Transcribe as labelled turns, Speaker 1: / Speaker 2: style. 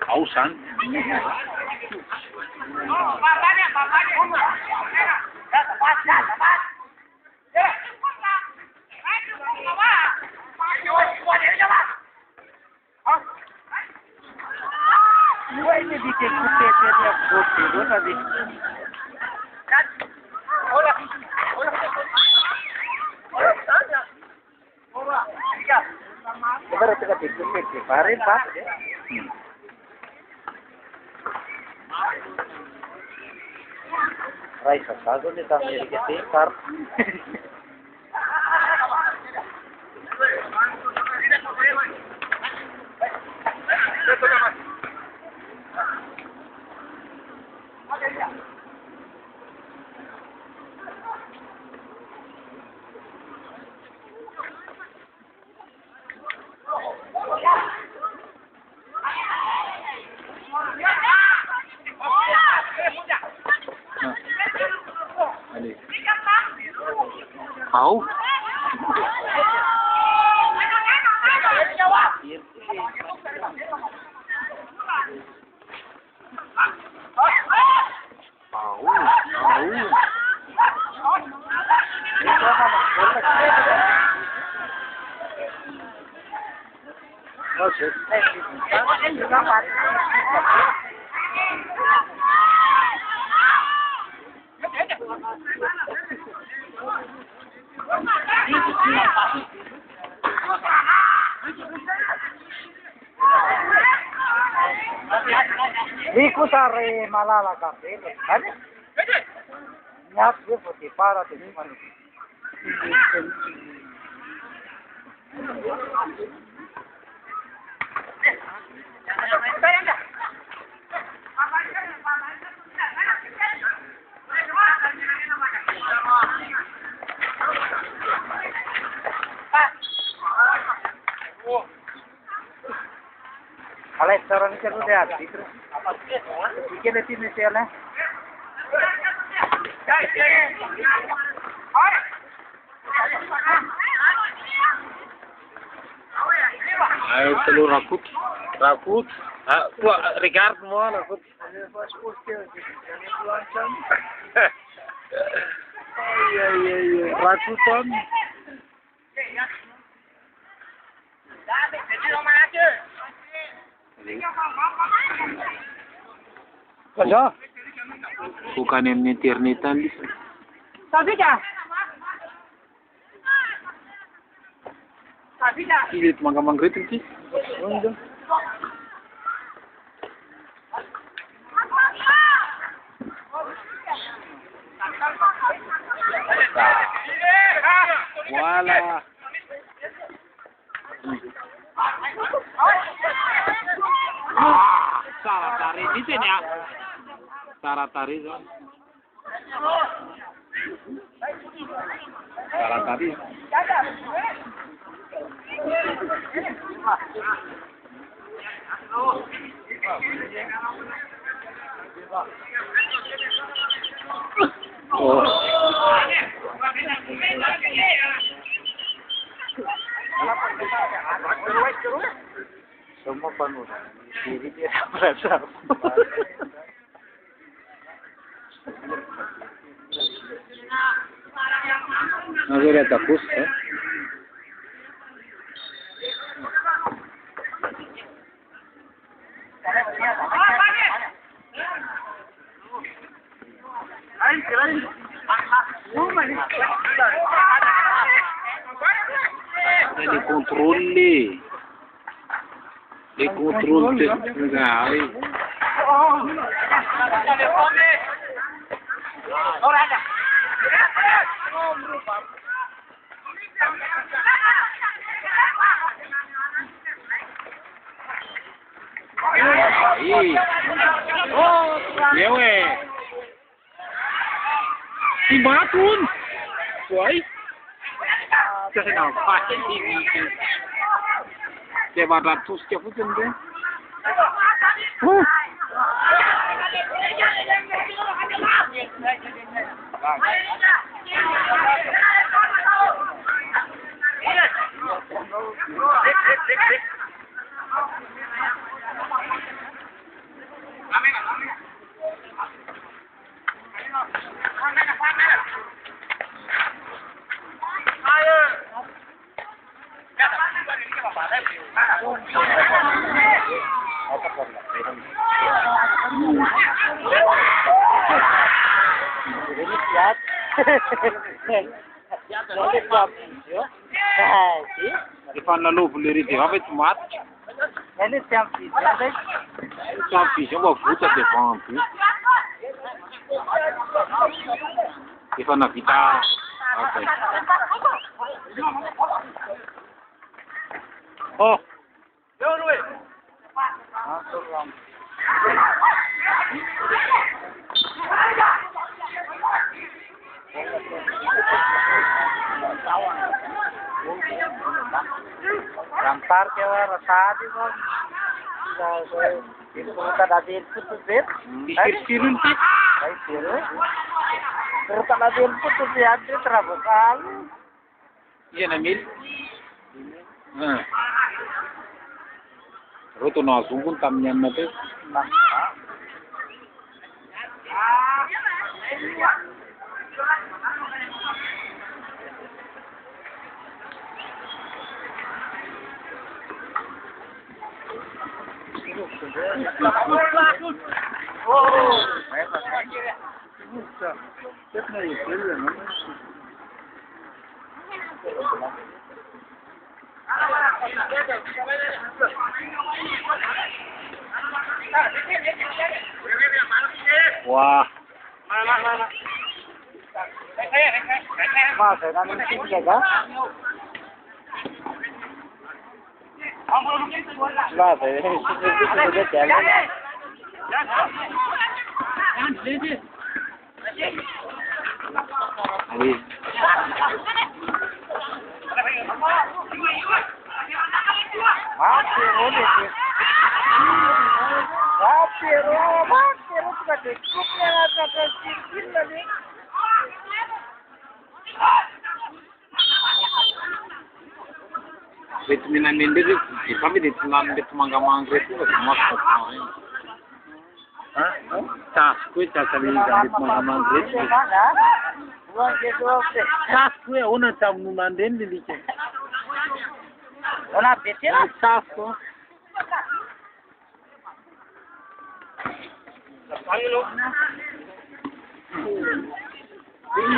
Speaker 1: Kausan.
Speaker 2: Ini bikin kupetnya putih itu tadi. Baru kita dikupet kemarin Pak. Raisa sago ni kami diketikar.
Speaker 1: Mau? Iku sare malala kafe, kan? Nyat dia putih parah tuh mana? Kalau sekarang ini kan udah habis terus. Bikin nanti misalnya. Ayo telur rakut. Ah, Ricard mau rakut. Iya. Rakutan.
Speaker 2: Kerja?
Speaker 1: Bukan yang nyetir-nitan.
Speaker 2: Tapi dah.
Speaker 1: Ilit mangga-mangga itu sih. Wala. Salah tarik di sini ya. Salah tarik dong. Salah tarik. Oh. Semua penuh. Jadi dia merasa. Nanti ada takus, ya? Dikontrol sekali. Yewe. Dimatun. Woi. Saya nampak ini.
Speaker 3: Cepat ratus cepat deh.
Speaker 1: Ini siap. Ini siap.
Speaker 3: Ifan lalu beli di apa itu mat?
Speaker 1: Ini siap.
Speaker 3: Sampai siapa buta deh pampu. Ifan nak kita. Oke. Oh.
Speaker 1: Masuk lang. Lantar kewa rasadi mo. Itu kita dari putus bet.
Speaker 3: Sirun sih.
Speaker 1: Ay siro. Pero tak dari putus ya ada terabakal.
Speaker 3: Iya namil. Roto na sungkun tamyan na te.
Speaker 1: Nah.
Speaker 3: Wah.
Speaker 1: Mas, ada nanti jaga. Mas, ini sudah jalan.
Speaker 3: Habis.
Speaker 1: Mati, cukupnya kata sikit lagi.
Speaker 3: Vitamin ini deh, kami di telan di mangga-mangga itu semua sekali. Hah? Tas, kue tas kami di mangga-mangga itu. Tas kue, ona cam nunanden di liche.
Speaker 1: Ona betul.
Speaker 3: Tas kue. Ini